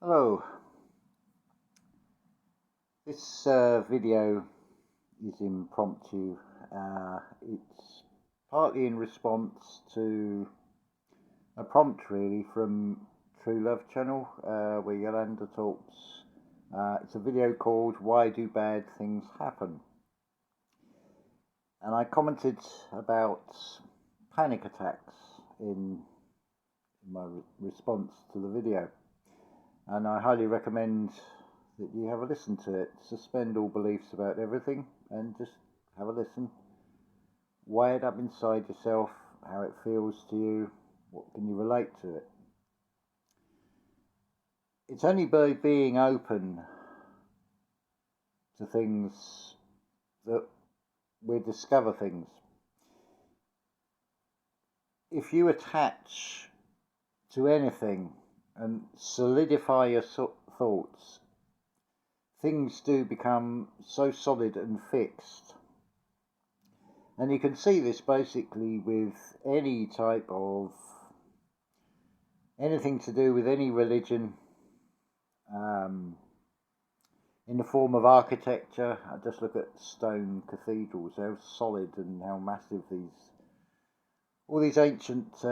Hello, this video is impromptu. It's partly in response to a prompt really from True Love channel where Yolanda talks. It's a video called Why Do Bad Things Happen? And I commented about panic attacks in my response to the video. And I highly recommend that you have a listen to it. Suspend all beliefs about everything and just have a listen. Weigh it up inside yourself, how it feels to you, what can you relate to it. It's only by being open to things that we discover things. If you attach to anything and solidify your thoughts, things do become so solid and fixed. And you can see this basically with any type of anything to do with any religion, in the form of architecture. I just look at stone cathedrals, how solid and how massive all these ancient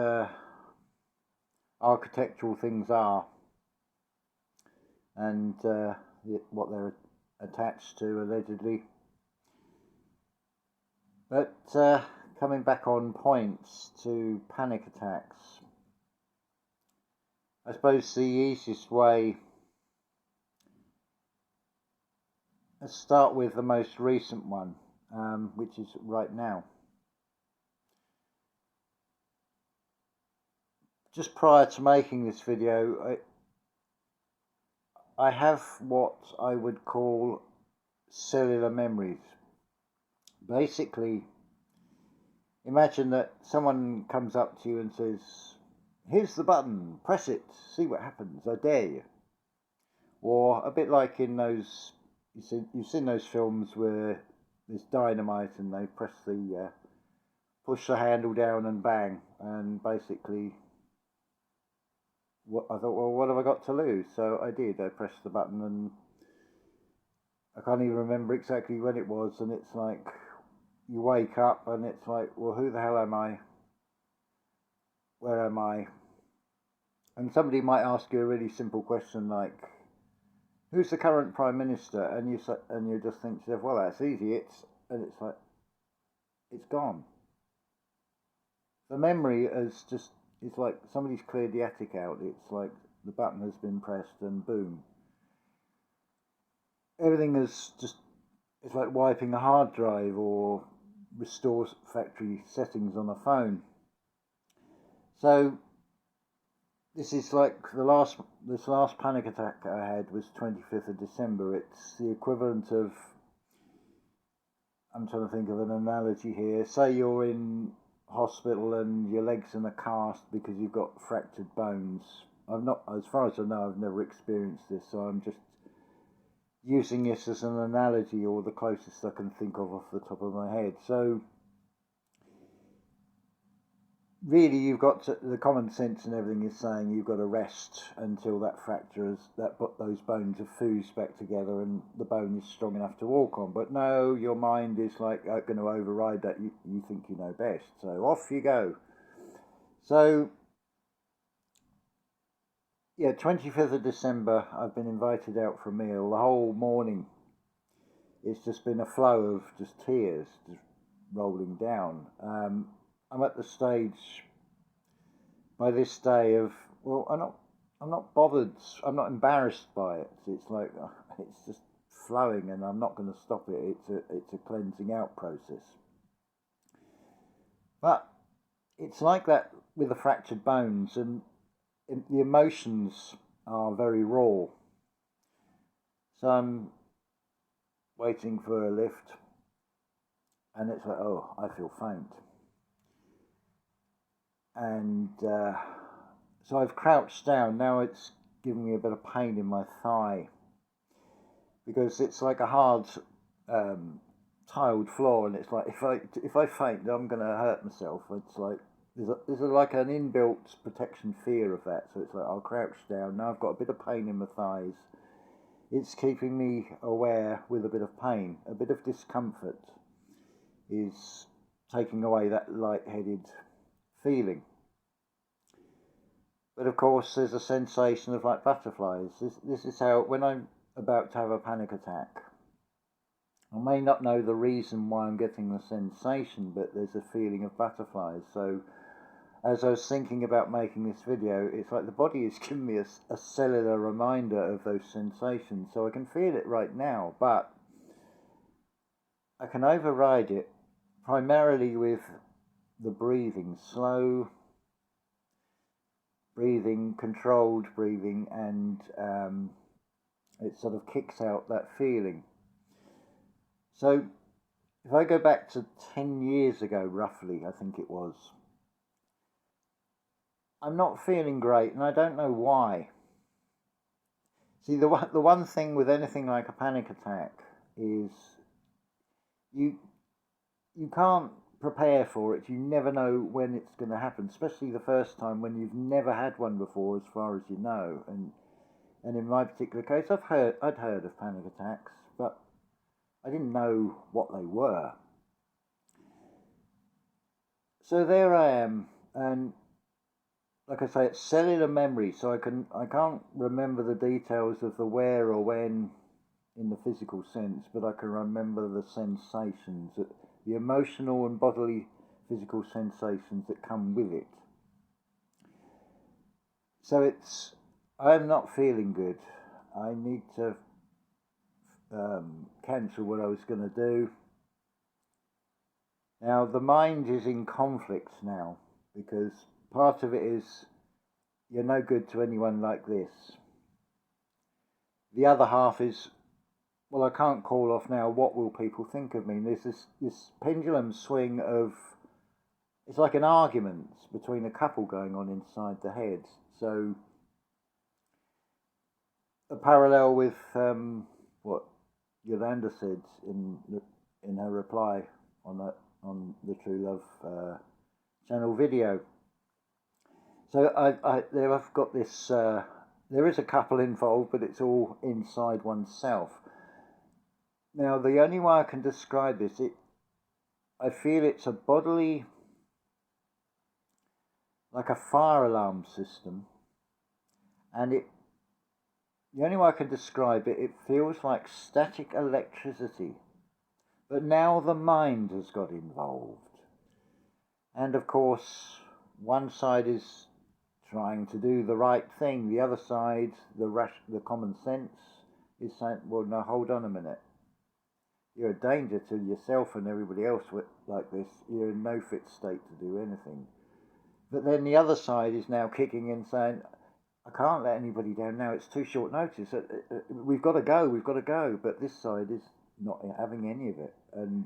architectural things are, and what they're attached to allegedly. But coming back on points to panic attacks, I suppose the easiest way, let's start with the most recent one, which is right now. Just prior to making this video, I have what I would call cellular memories. Basically, imagine that someone comes up to you and says, "Here's the button, press it, see what happens, I dare you." Or a bit like in those, you've seen those films where there's dynamite and they push the handle down and bang, and basically I thought, well, what have I got to lose? So I did. I pressed the button, and I can't even remember exactly when it was. And it's like you wake up, and it's like, well, who the hell am I? Where am I? And somebody might ask you a really simple question like, "Who's the current prime minister?" And you just think to yourself, well, that's easy. It's like it's gone. The memory is just. It's like somebody's cleared the attic out. It's like the button has been pressed and boom. Everything is just, it's like wiping a hard drive or restore factory settings on a phone. So this is like this last panic attack I had was 25th of December. It's the equivalent of, I'm trying to think of an analogy here. Say you're in hospital and your legs in a cast because you've got fractured bones. I've not, as far as I know, I've never experienced this, so I'm just using this as an analogy, or the closest I can think of off the top of my head. So really, you've got the common sense and everything is saying you've got to rest until that fracture those bones have fused back together and the bone is strong enough to walk on. But no, your mind is like going to override that. You think you know best, so off you go. So yeah, 25th of December, I've been invited out for a meal. The whole morning, it's just been a flow of just tears just rolling down. I'm at the stage by this day of, well, I'm not bothered. I'm not embarrassed by it. It's like it's just flowing, and I'm not going to stop it. It's a cleansing out process. But it's like that with the fractured bones, and the emotions are very raw. So I'm waiting for a lift, and it's like, oh, I feel faint. And so I've crouched down. Now it's giving me a bit of pain in my thigh because it's like a hard tiled floor, and it's like if I faint, I'm going to hurt myself. It's like there's like an inbuilt protection fear of that. So it's like I'll crouch down. Now I've got a bit of pain in my thighs. It's keeping me aware with a bit of pain. A bit of discomfort is taking away that lightheaded feeling. But of course, there's a sensation of like butterflies. This is how, when I'm about to have a panic attack, I may not know the reason why I'm getting the sensation, but there's a feeling of butterflies. So as I was thinking about making this video, it's like the body is giving me a cellular reminder of those sensations. So I can feel it right now, but I can override it primarily with the breathing, slow breathing, controlled breathing, and it sort of kicks out that feeling. So if I go back to 10 years ago, roughly, I think it was, I'm not feeling great, and I don't know why. See, the one thing with anything like a panic attack is you can't prepare for it. You never know when it's going to happen, especially the first time when you've never had one before, as far as you know. And in my particular case, I'd heard of panic attacks, but I didn't know what they were. So there I am, and like I say, it's cellular memory, so I can't remember the details of the where or when in the physical sense, but I can remember the sensations, the emotional and bodily physical sensations that come with it. So I'm not feeling good. I need to cancel what I was going to do. Now the mind is in conflict now, because part of it is you're no good to anyone like this. The other half is, well, I can't call off now. What will people think of me? And there's this pendulum swing of, it's like an argument between a couple going on inside the head. So a parallel with what Yolanda said in her reply on the True Love channel video. So I've got this. There is a couple involved, but it's all inside oneself. Now, the only way I can describe this, I feel it's a bodily, like a fire alarm system, and the only way I can describe it, it feels like static electricity, but now the mind has got involved. And of course, one side is trying to do the right thing, the other side, the common sense, is saying, well, no, hold on a minute. You're a danger to yourself and everybody else like this. You're in no fit state to do anything. But then the other side is now kicking in saying, I can't let anybody down now. It's too short notice. We've got to go. But this side is not having any of it. And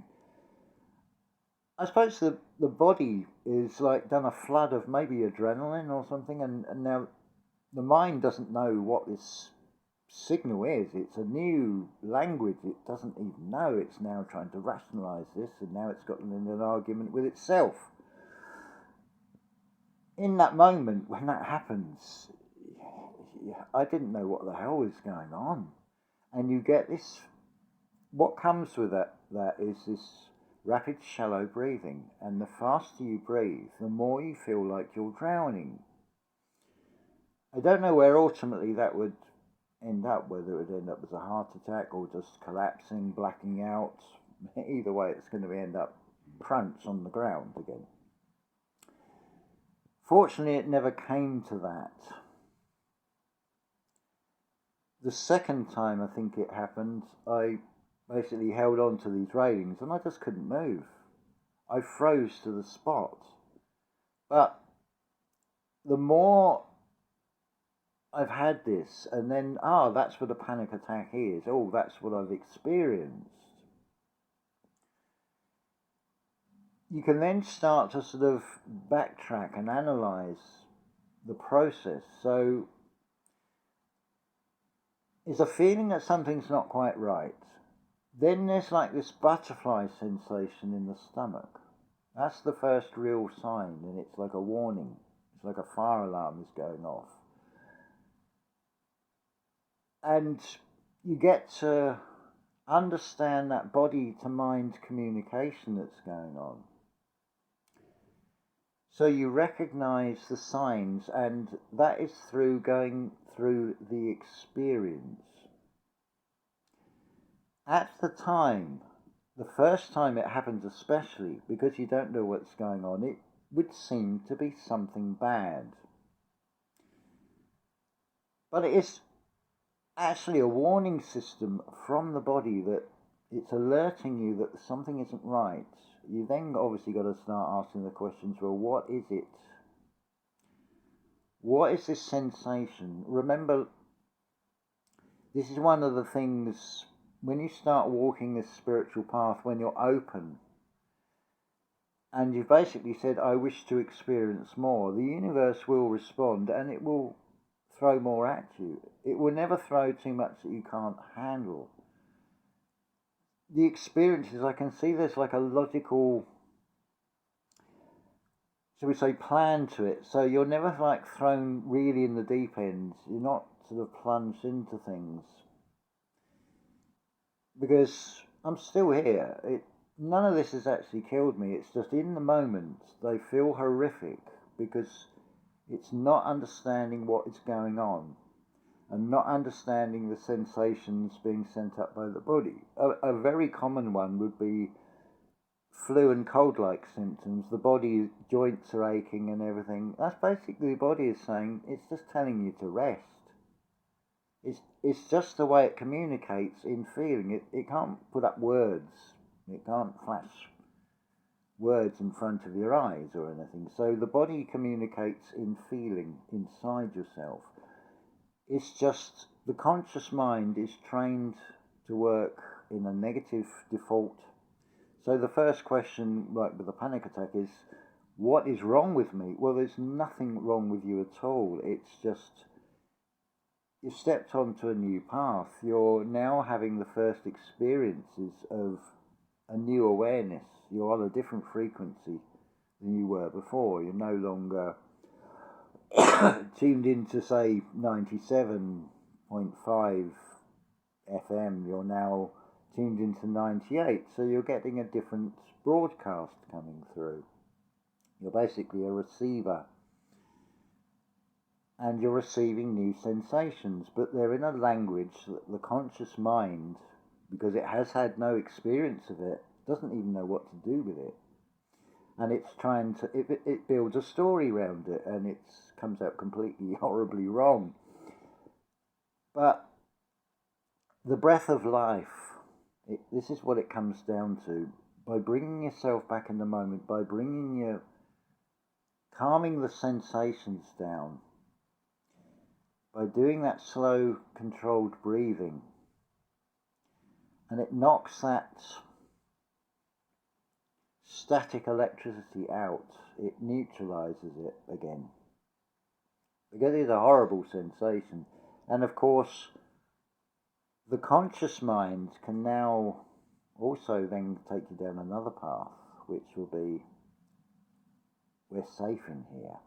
I suppose the body is like done a flood of maybe adrenaline or something. And now the mind doesn't know what this signal is. It's a new language it doesn't even know. It's now trying to rationalize this, and now it's got in an argument with itself. In that moment when that happens, I didn't know what the hell was going on. And you get this, what comes with that is this rapid shallow breathing, and the faster you breathe, the more you feel like you're drowning. I don't know where ultimately that would end up, whether it would end up as a heart attack or just collapsing, blacking out. Either way, it's going to end up crunch on the ground again. Fortunately, it never came to that. The second time I think it happened, I basically held on to these railings and I just couldn't move. I froze to the spot. But the more I've had this, and then, that's what a panic attack is. Oh, that's what I've experienced. You can then start to sort of backtrack and analyze the process. So, it's a feeling that something's not quite right. Then there's like this butterfly sensation in the stomach. That's the first real sign, and it's like a warning. It's like a fire alarm is going off. And you get to understand that body to mind communication that's going on. So you recognize the signs, and that is through going through the experience. At the time, the first time it happens especially, because you don't know what's going on, it would seem to be something bad. But it is actually a warning system from the body that it's alerting you that something isn't right. You then obviously got to start asking the questions, well, what is it? What is this sensation? Remember, this is one of the things when you start walking this spiritual path, when you're open and you've basically said, I wish to experience more, the universe will respond and it will throw more at you. It will never throw too much that you can't handle. The experiences, I can see there's like a logical, shall we say, plan to it. So you're never like thrown really in the deep end. You're not sort of plunged into things. Because I'm still here. None of this has actually killed me. It's just in the moment they feel horrific because it's not understanding what is going on and not understanding the sensations being sent up by the body. A very common one would be flu and cold-like symptoms. The body joints are aching and everything. That's basically the body is saying, it's just telling you to rest. It's just the way it communicates in feeling. It can't put up words. It can't flash words in front of your eyes or anything. So the body communicates in feeling inside yourself. It's just the conscious mind is trained to work in a negative default. So the first question, like with a panic attack, is, what is wrong with me? Well, there's nothing wrong with you at all. It's just you've stepped onto a new path. You're now having the first experiences of a new awareness. You're on a different frequency than you were before. You're no longer tuned into, say, 97.5 FM. You're now tuned into 98. So you're getting a different broadcast coming through. You're basically a receiver. And you're receiving new sensations, but they're in a language that the conscious mind, because it has had no experience of it, doesn't even know what to do with it. And it's trying to, it builds a story around it, and it comes out completely horribly wrong. But the breath of life, this is what it comes down to. By bringing yourself back in the moment, by calming the sensations down, by doing that slow, controlled breathing, and it knocks that static electricity out, it neutralizes it again. Because it's a horrible sensation. And of course, the conscious mind can now also then take you down another path, which will be, we're safe in here.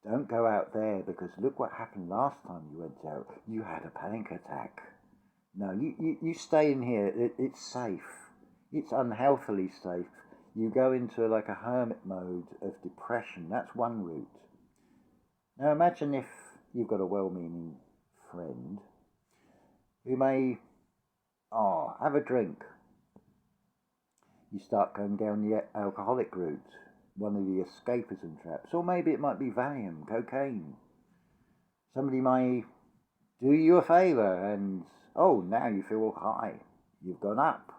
Don't go out there, because look what happened last time you went out. You had a panic attack. No, you stay in here. It's safe. It's unhealthily safe. You go into like a hermit mode of depression. That's one route. Now imagine if you've got a well-meaning friend who may, have a drink. You start going down the alcoholic route, one of the escapism traps, or maybe it might be Valium, cocaine. Somebody may do you a favour and, now you feel high. You've gone up.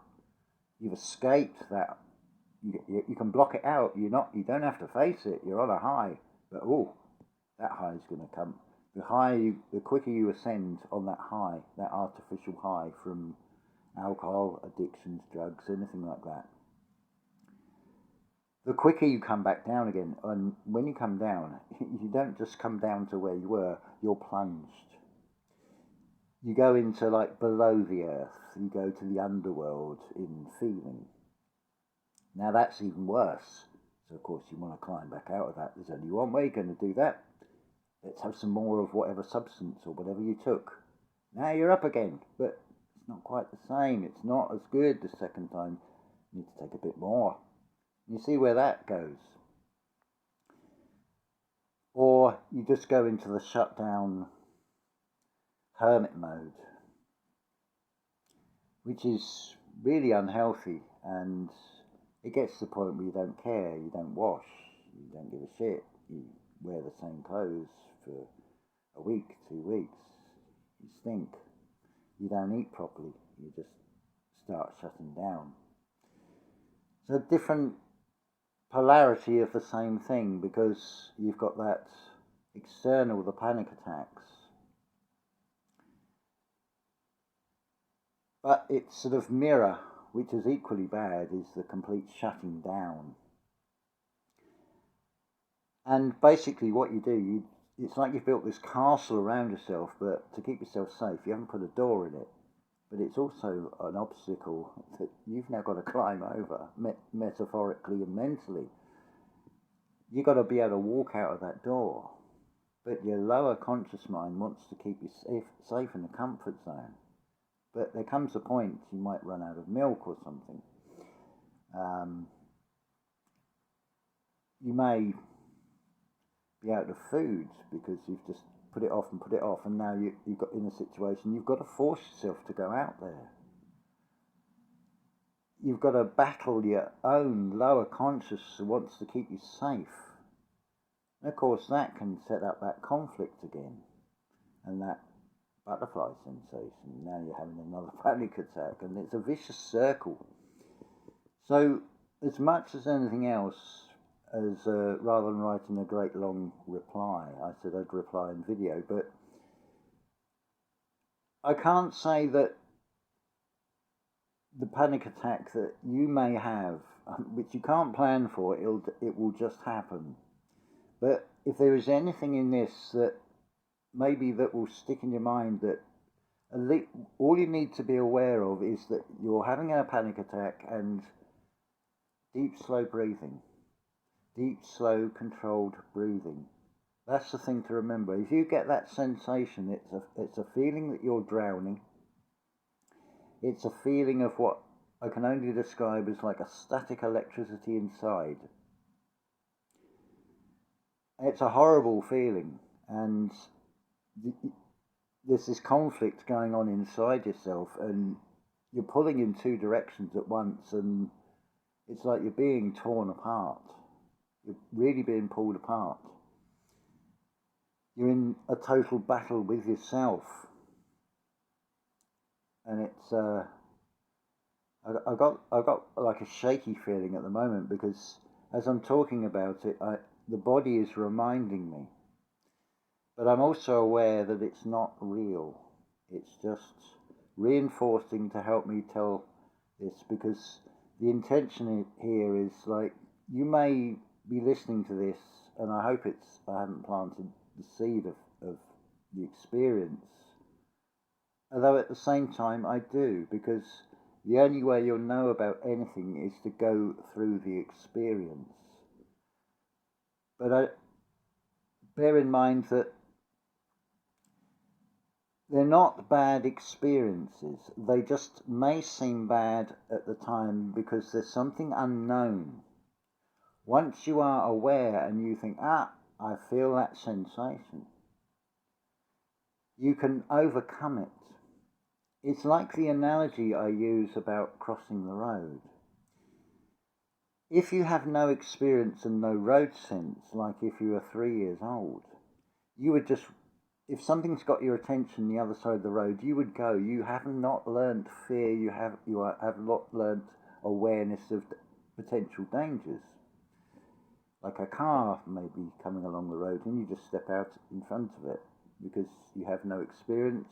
You've escaped that. You can block it out. You don't have to face it. You're on a high. But that high is going to come. The quicker you ascend on that high, that artificial high from alcohol, addictions, drugs, anything like that, the quicker you come back down again. And when you come down, you don't just come down to where you were, you're plunged. You go into like below the earth, you go to the underworld in feeling. Now that's even worse. So of course you want to climb back out of that. There's only one way you're going to do that. Let's have some more of whatever substance or whatever you took. Now you're up again, but it's not quite the same. It's not as good the second time. You need to take a bit more. You see where that goes. Or you just go into the shutdown hermit mode, which is really unhealthy, and it gets to the point where you don't care, you don't wash, you don't give a shit, you wear the same clothes for a week, 2 weeks, you stink, you don't eat properly, you just start shutting down. It's a different polarity of the same thing, because you've got that external, the panic attacks, but its sort of mirror, which is equally bad, is the complete shutting down. And basically what you do, it's like you've built this castle around yourself, but to keep yourself safe, you haven't put a door in it. But it's also an obstacle that you've now got to climb over, metaphorically and mentally. You've got to be able to walk out of that door. But your lower conscious mind wants to keep you safe in the comfort zone. But there comes a point you might run out of milk or something. You may be out of food because you've just put it off, and now you've got in a situation you've got to force yourself to go out there. You've got to battle your own lower conscious that wants to keep you safe. And of course that can set up that conflict again, and that butterfly sensation. Now you're having another panic attack, and it's a vicious circle. So as much as anything else, as rather than writing a great long reply, I said I'd reply in video, but I can't say that the panic attack that you may have, which you can't plan for, it will just happen. But if there is anything in this that maybe that will stick in your mind, that all you need to be aware of is that you're having a panic attack, and deep, slow breathing. Deep, slow, controlled breathing. That's the thing to remember. If you get that sensation, it's a feeling that you're drowning. It's a feeling of what I can only describe as like a static electricity inside. It's a horrible feeling, and there's this conflict going on inside yourself, and you're pulling in two directions at once, and it's like you're being torn apart. You're really being pulled apart. You're in a total battle with yourself. And it's I got like a shaky feeling at the moment, because as I'm talking about it, the body is reminding me. But I'm also aware that it's not real. It's just reinforcing to help me tell this, because the intention here is like, you may be listening to this, and I hope I haven't planted the seed of the experience. Although at the same time I do, because the only way you'll know about anything is to go through the experience. But bear in mind that they're not bad experiences. They just may seem bad at the time because there's something unknown. Once you are aware and you think, I feel that sensation, you can overcome it. It's like the analogy I use about crossing the road. If you have no experience and no road sense, like if you were 3 years old, you would just, if something's got your attention the other side of the road, you would go. You have not learnt fear, you have not learnt awareness of potential dangers. Like a car may be coming along the road, and you just step out in front of it because you have no experience.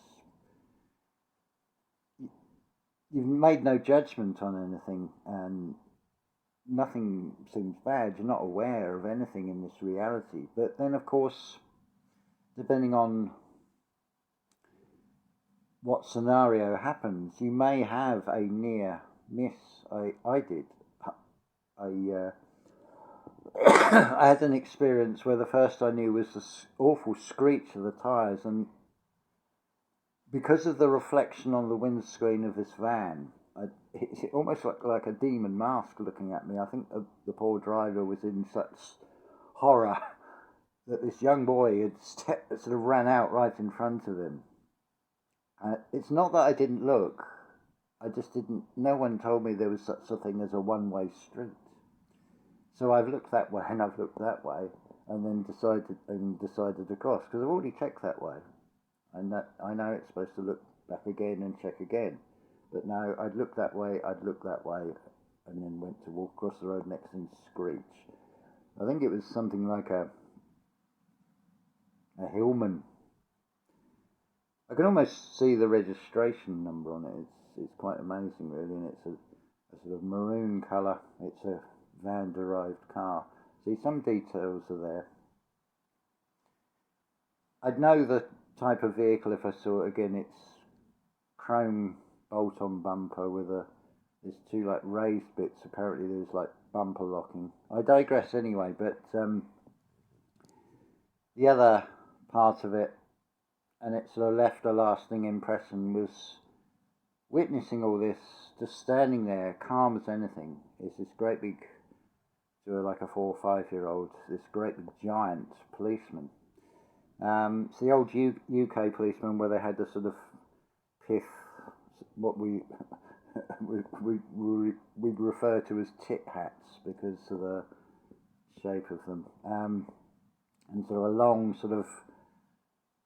You've made no judgment on anything, and nothing seems bad. You're not aware of anything in this reality. But then, of course, depending on what scenario happens, you may have a near miss. I did. I I had an experience where the first I knew was the awful screech of the tyres, and because of the reflection on the windscreen of this van, it's almost like a demon mask looking at me. I think the poor driver was in such horror that this young boy had sort of ran out right in front of him. It's not that I didn't look, I just didn't, no one told me there was such a thing as a one-way street. So I've looked that way and I've looked that way, and then decided to cross, because I've already checked that way. And that I know it's supposed to look back again and check again. But no, I'd look that way, and then went to walk across the road next and screech. I think it was something like a Hillman. I can almost see the registration number on it. It's quite amazing, really, and it's a sort of maroon colour. It's a van-derived car. See, some details are there. I'd know the type of vehicle if I saw it again. It's chrome bolt-on bumper with there's two like raised bits. Apparently there's like bumper locking. I digress anyway, but the other part of it, and it sort of left a lasting impression, was witnessing all this, just standing there, calm as anything. It's this great big, like a 4 or 5 year old, this great big giant policeman. It's the old UK policeman where they had the sort of pith, what we'd refer to as tit hats because of the shape of them, and sort of a long sort of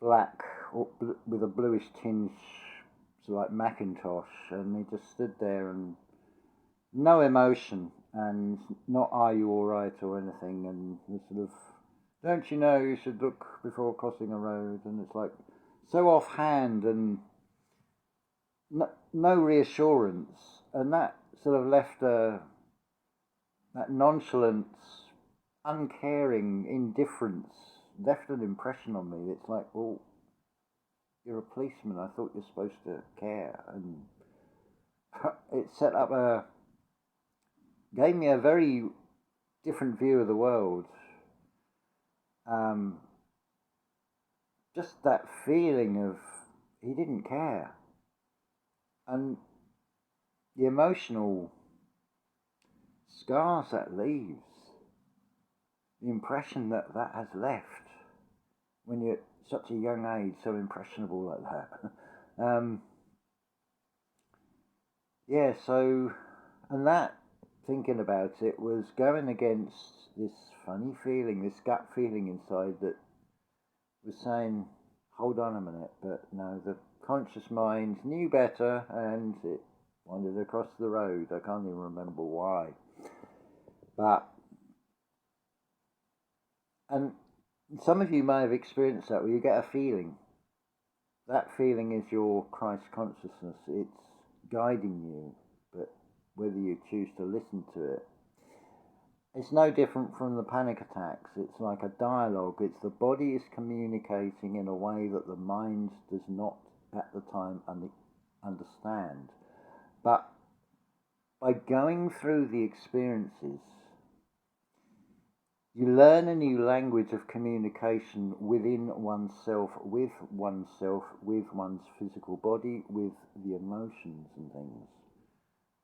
black with a bluish tinge, sort of like Macintosh, and he just stood there and no emotion, and not "are you all right" or anything, and the sort of, "don't you know you should look before crossing a road?" And it's like so offhand and no reassurance, and that sort of left that nonchalance, uncaring indifference left an impression on me. It's like, well, you're a policeman. I thought you're supposed to care, and it gave me a very different view of the world. Just that feeling of he didn't care, and the emotional scars that leaves, the impression that has left when you're at such a young age, so impressionable like that. Yeah, so, and that, thinking about it, was going against this funny feeling, this gut feeling inside that was saying, hold on a minute, but no, the conscious mind knew better and it wandered across the road. I can't even remember why. But, and some of you may have experienced that, where you get a feeling. That feeling is your Christ consciousness. It's guiding you, but whether you choose to listen to it, it's no different from the panic attacks. It's like a dialogue. It's the body is communicating in a way that the mind does not at the time understand. But by going through the experiences, you learn a new language of communication within oneself, with one's physical body, with the emotions and things.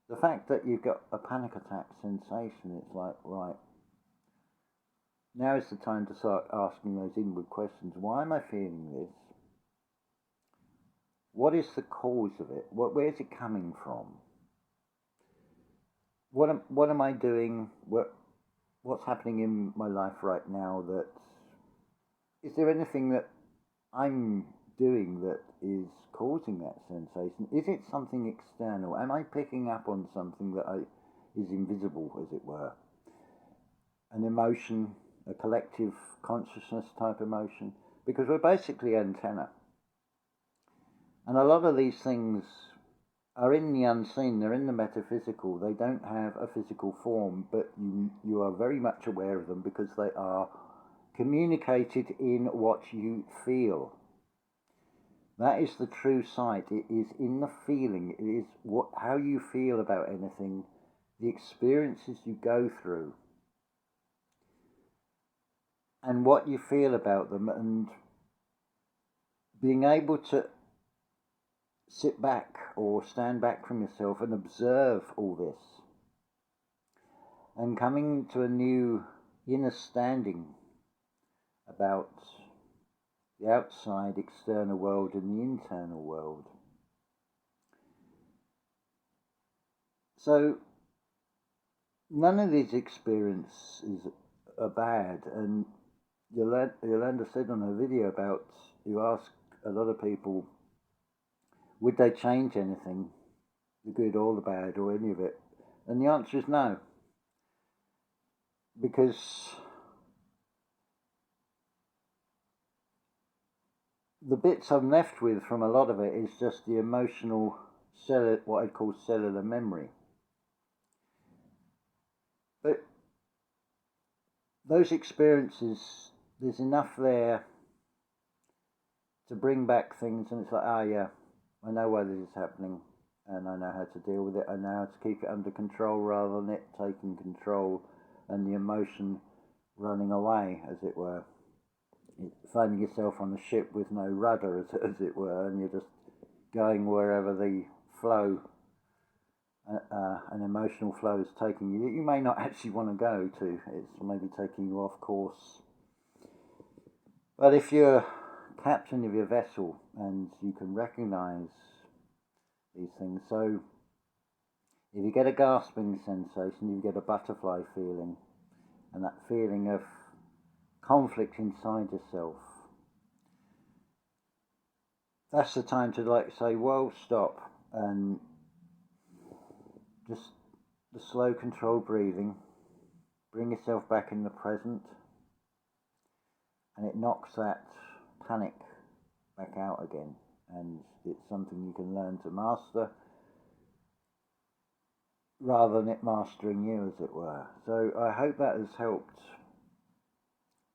The fact that you've got a panic attack sensation, it's like, right, now is the time to start asking those inward questions. Why am I feeling this? What is the cause of it? Where is it coming from? What am I doing? What's happening in my life right now? Is there anything that I'm doing that is causing that sensation? Is it something external? Am I picking up on something that is invisible, as it were? An emotion, a collective consciousness type emotion? Because we're basically antenna. And a lot of these things are in the unseen, they're in the metaphysical. They don't have a physical form, but you are very much aware of them because they are communicated in what you feel. That is the true sight. It is in the feeling. It is how you feel about anything the experiences you go through and what you feel about them, and being able to sit back or stand back from yourself and observe all this, and coming to a new understanding about the outside external world and the internal world. So none of these experiences are bad, and Yolanda said on her video about, you ask a lot of people, would they change anything, the good or the bad or any of it? And the answer is no. Because the bits I'm left with from a lot of it is just the emotional, what I'd call cellular memory. But those experiences, there's enough there to bring back things, and it's like, yeah, I know why this is happening, and I know how to deal with it. I know how to keep it under control rather than it taking control and the emotion running away, as it were. Finding yourself on a ship with no rudder, as it were, and you're just going wherever the flow, an emotional flow is taking you, that you may not actually want to go to. It's maybe taking you off course. But if you're captain of your vessel and you can recognize these things, so if you get a gasping sensation, you get a butterfly feeling, and that feeling of conflict inside yourself, that's the time to say, well, stop, and just the slow controlled breathing, bring yourself back in the present, and it knocks that panic back out again, and it's something you can learn to master rather than it mastering you, as it were. So I hope that has helped,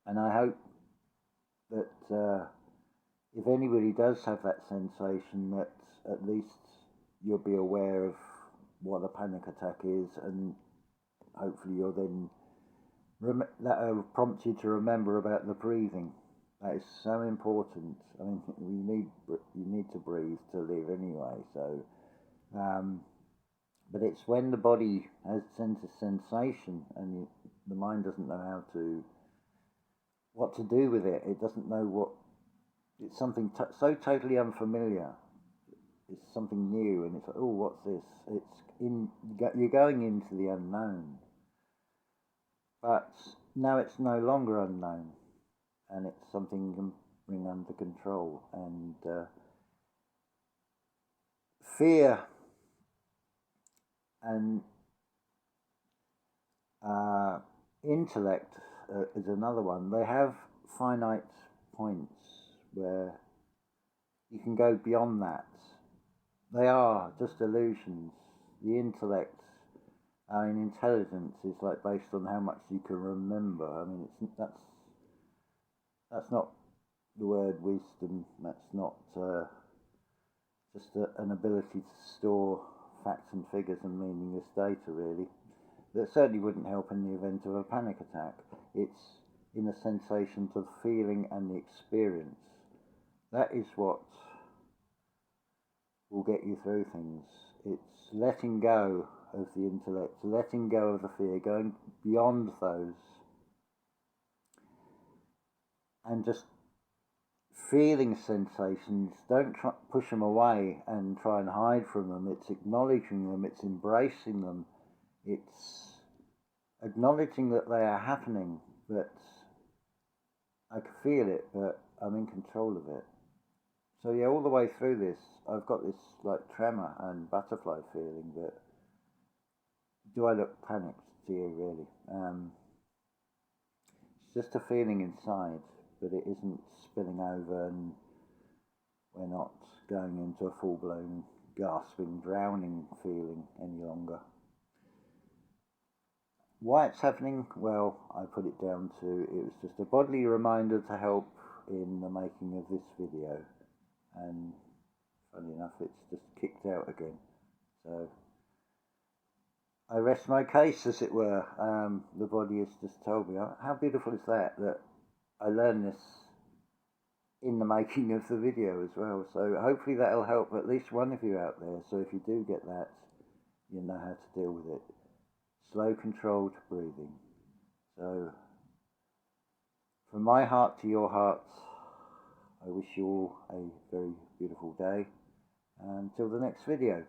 and I hope that if anybody does have that sensation, that at least you'll be aware of what a panic attack is, and hopefully you'll then that will prompt you to remember about the breathing. That is so important. I mean, you need to breathe to live anyway. So, but it's when the body has sense of sensation and the mind doesn't know what to do with it. It doesn't know what. It's something so totally unfamiliar. It's something new, and it's like, oh, what's this? You're going into the unknown. But now it's no longer unknown, and it's something you can bring under control. And fear and intellect is another one. They have finite points where you can go beyond that. They are just illusions. The intellect, intelligence is like based on how much you can remember. I mean, that's not the word wisdom. That's not just an ability to store facts and figures and meaningless data, really. That certainly wouldn't help in the event of a panic attack. It's in the sensations of feeling and the experience. That is what will get you through things. It's letting go of the intellect, letting go of the fear, going beyond those, and just feeling sensations. Don't push them away and try and hide from them. It's acknowledging them, it's embracing them, it's acknowledging that they are happening, that I can feel it, but I'm in control of it. So yeah, all the way through this, I've got this like tremor and butterfly feeling, but do I look panicked? Dear, really? It's just a feeling inside, but it isn't spilling over, and we're not going into a full-blown gasping, drowning feeling any longer. Why it's happening? Well, I put it down to, it was just a bodily reminder to help in the making of this video, and funny enough, it's just kicked out again. So I rest my case, as it were. The body has just told me. How beautiful is that? That I learned this in the making of the video as well. So hopefully that'll help at least one of you out there. So if you do get that, you know how to deal with it. Slow, controlled breathing. So from my heart to your heart, I wish you all a very beautiful day. Until the next video.